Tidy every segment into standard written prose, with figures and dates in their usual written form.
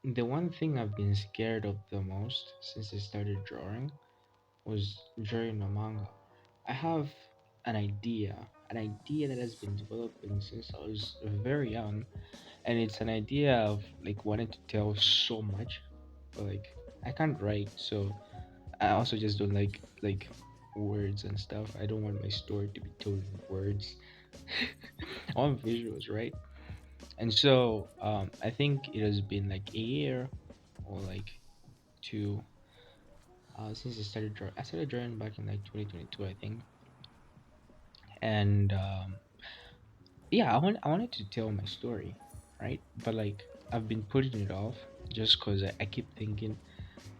The one thing I've been scared of the most since I started drawing was drawing a manga. I have an idea that has been developing since I was very young, and it's an idea of like wanting to tell so much, but like I can't write, so I also just don't like words and stuff. I don't want my story to be told in words. I want visuals, right? And so I think it has been like a year or like two since I started drawing. I started drawing back in like 2022, I think. And yeah, I wanted to tell my story, right? But like I've been putting it off just because I keep thinking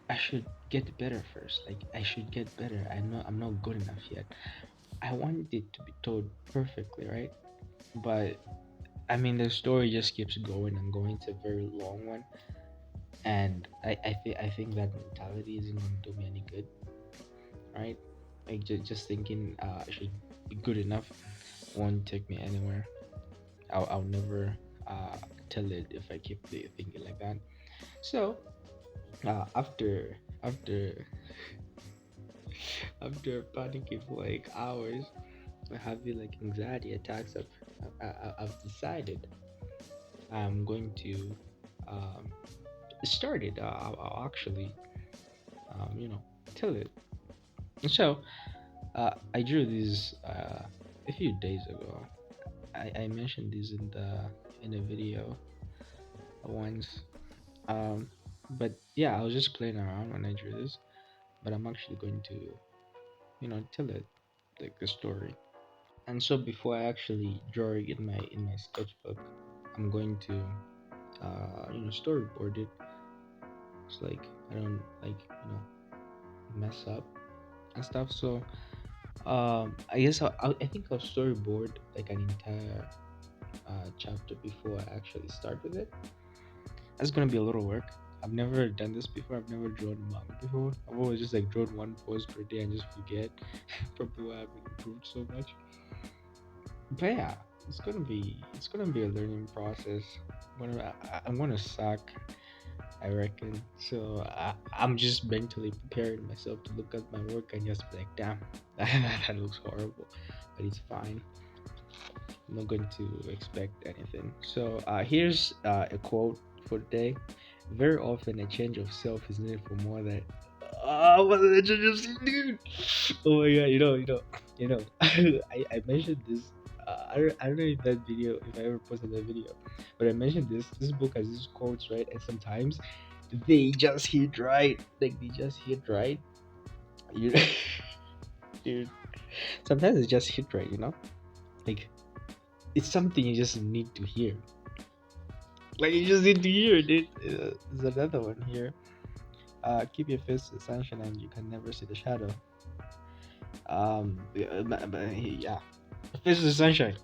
I should get better first. Like I should get better. I know I'm not good enough yet. I want it to be told perfectly, right? But I mean, the story just keeps going and going. It's a very long one, and I think that mentality isn't going to do me any good, right? Like just thinking I should be good enough won't take me anywhere. I'll never uh, tell it if I keep thinking like that. So after after panicking for like hours, having like anxiety attacks, I've decided I'm going to um, start it. I'll actually tell it. So I drew this a few days ago. I mentioned this in a video once. Um, but yeah, I was just playing around when I drew this, but I'm actually going to, tell it like the story. And so before I actually draw it in my sketchbook, I'm going to, storyboard it. It's like I don't like mess up and stuff. So I guess I think I'll storyboard like an entire chapter before I actually start with it. That's gonna be a little work. I've never done this before. I've never drawn manga before. I've always just like drawn one pose per day and just forget. Probably why I haven't improved so much. But yeah, it's gonna be a learning process. I'm gonna suck, I reckon. So I'm just mentally preparing myself to look at my work and just be like, damn, that looks horrible, but it's fine. I'm not going to expect anything. So here's a quote for today. Very often, a change of self is needed for more than. Oh, what a change of self, dude! Oh my god, I mentioned this. I don't know if that video, if I ever posted that video, but I mentioned this. This book has these quotes, right? And sometimes they just hit right. Like they just hit right. You, dude. Sometimes it just hit right. Like it's something you just need to hear. Like you just need to hear it, dude. There's another one here. Keep your face to the sunshine and you can never see the shadow. Yeah. Face to the sunshine.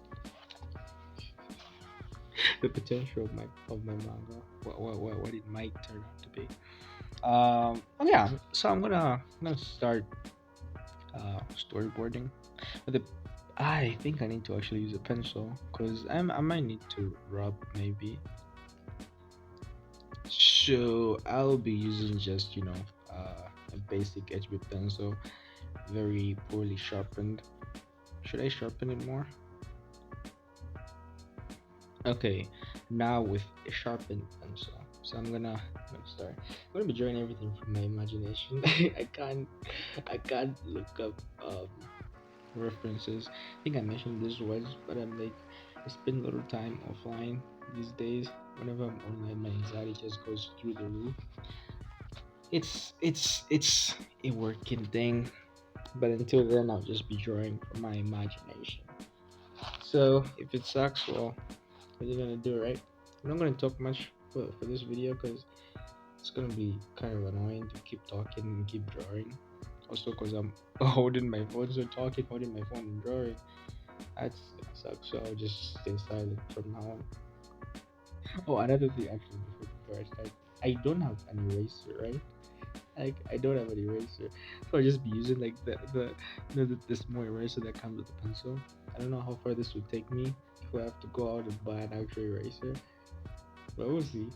The potential of my manga. What it might turn out to be. Oh yeah. So I'm gonna start storyboarding. But I think I need to actually use a pencil because I might need to rub maybe. So I'll be using just a basic HB pencil, very poorly sharpened. Should I sharpen it more? Okay, now with a sharpened pencil. So I'm gonna start. I'm gonna be drawing everything from my imagination. I can't look up references. I think I mentioned this once, but I'm like I spend a little time offline these days. Whenever I'm online, my anxiety just goes through the roof. It's a working thing, but until then I'll just be drawing from my imagination. So if it sucks, well, what are you gonna do, right? I'm not gonna talk much for this video because it's gonna be kind of annoying to keep talking and keep drawing. Also, because I'm holding my phone, so talking, holding my phone and drawing, that's gonna suck. So I'll just stay silent from now on. Oh, another thing actually before I start, I don't have an eraser, right? Like I don't have an eraser, so I'll just be using like the small eraser that comes with the pencil. I don't know how far this would take me if I have to go out and buy an actual eraser, but we'll see.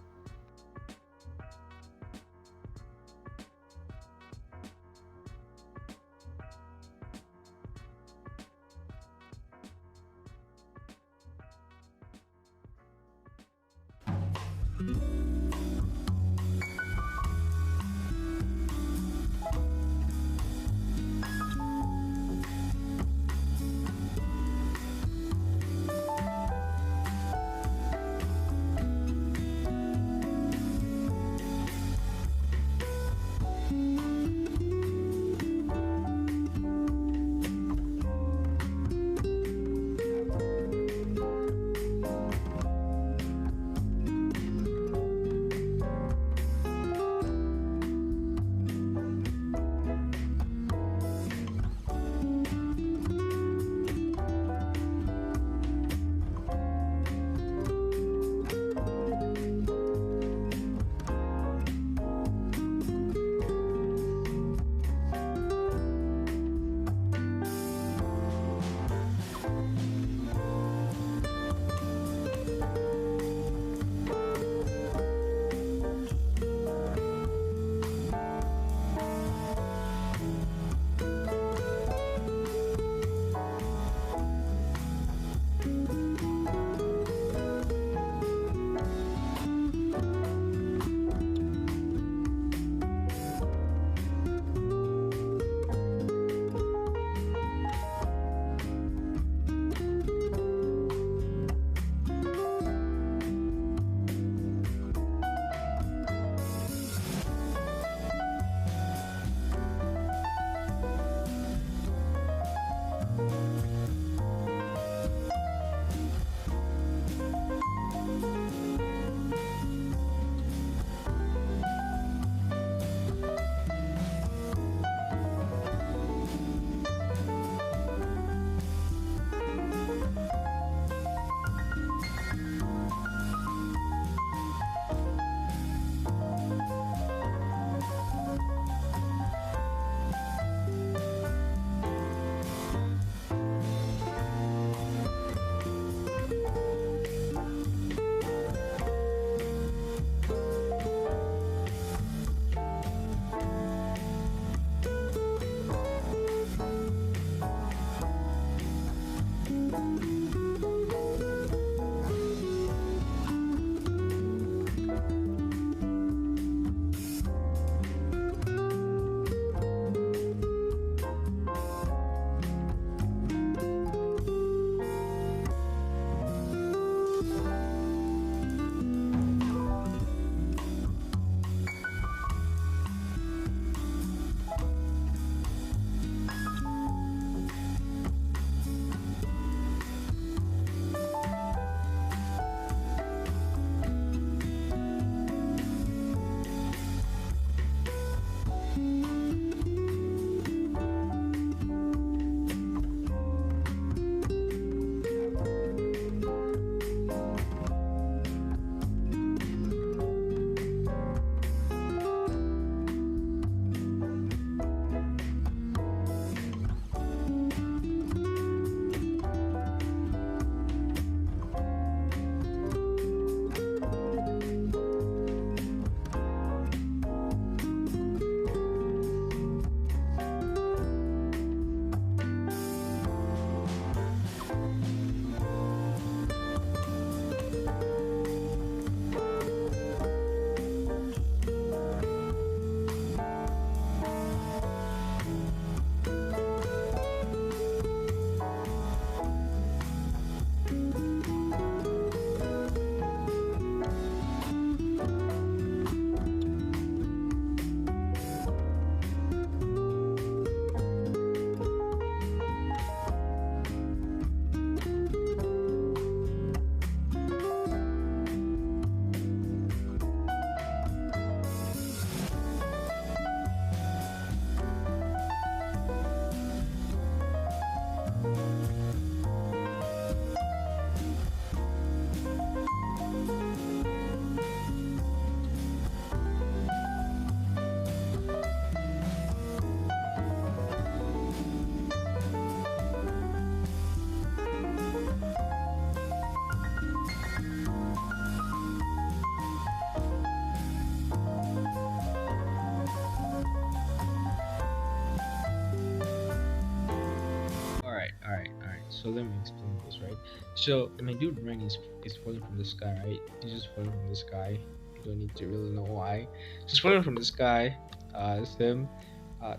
So let me explain this, right? So my dude Rain is falling from the sky, right? He's just falling from the sky. You don't need to really know why. Just falling from the sky. It's him.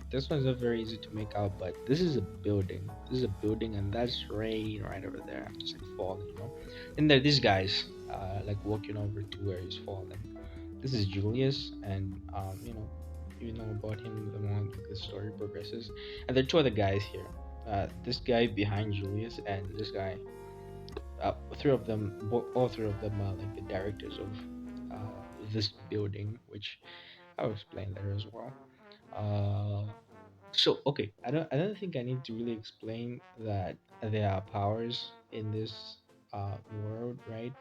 This one's not very easy to make out, but this is a building. This is a building, and that's Rain right over there, just like falling, you know. And there, these guys, like walking over to where he's falling. This is Julius, and you know about him the more the story progresses. And there are two other guys here. This guy behind Julius, and this guy. Three of them, all three of them are like the directors of this building, which I'll explain later as well. So okay, I don't think I need to really explain that there are powers in this world, right?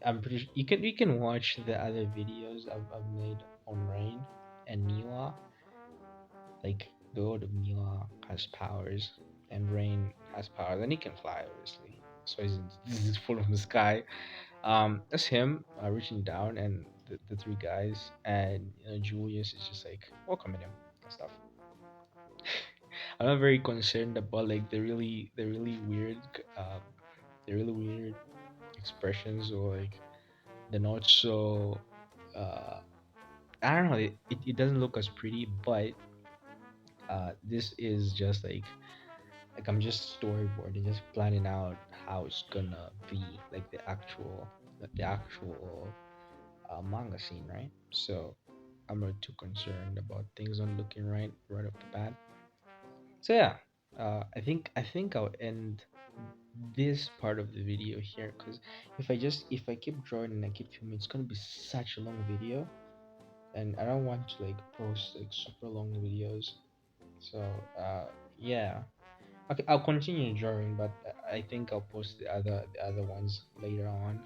I'm pretty you can watch the other videos I've made on Rain and Mila. Like the world of Mila has powers and Rain has powers and he can fly obviously. So this is full of the sky. That's him reaching down and the three guys and Julius is just like welcoming him and stuff. I'm not very concerned about like um the really weird expressions or like the not so uh I don't know. It doesn't look as pretty, but this is just like I'm just storyboarding, just planning out how it's gonna be, like the actual manga scene, right? So I'm not too concerned about things not looking right off the bat. So yeah, I think I'll end this part of the video here because if I keep drawing and I keep filming, it's gonna be such a long video, and I don't want to like post like super long videos. So yeah, okay, I'll continue drawing, but I think I'll post the other ones later on.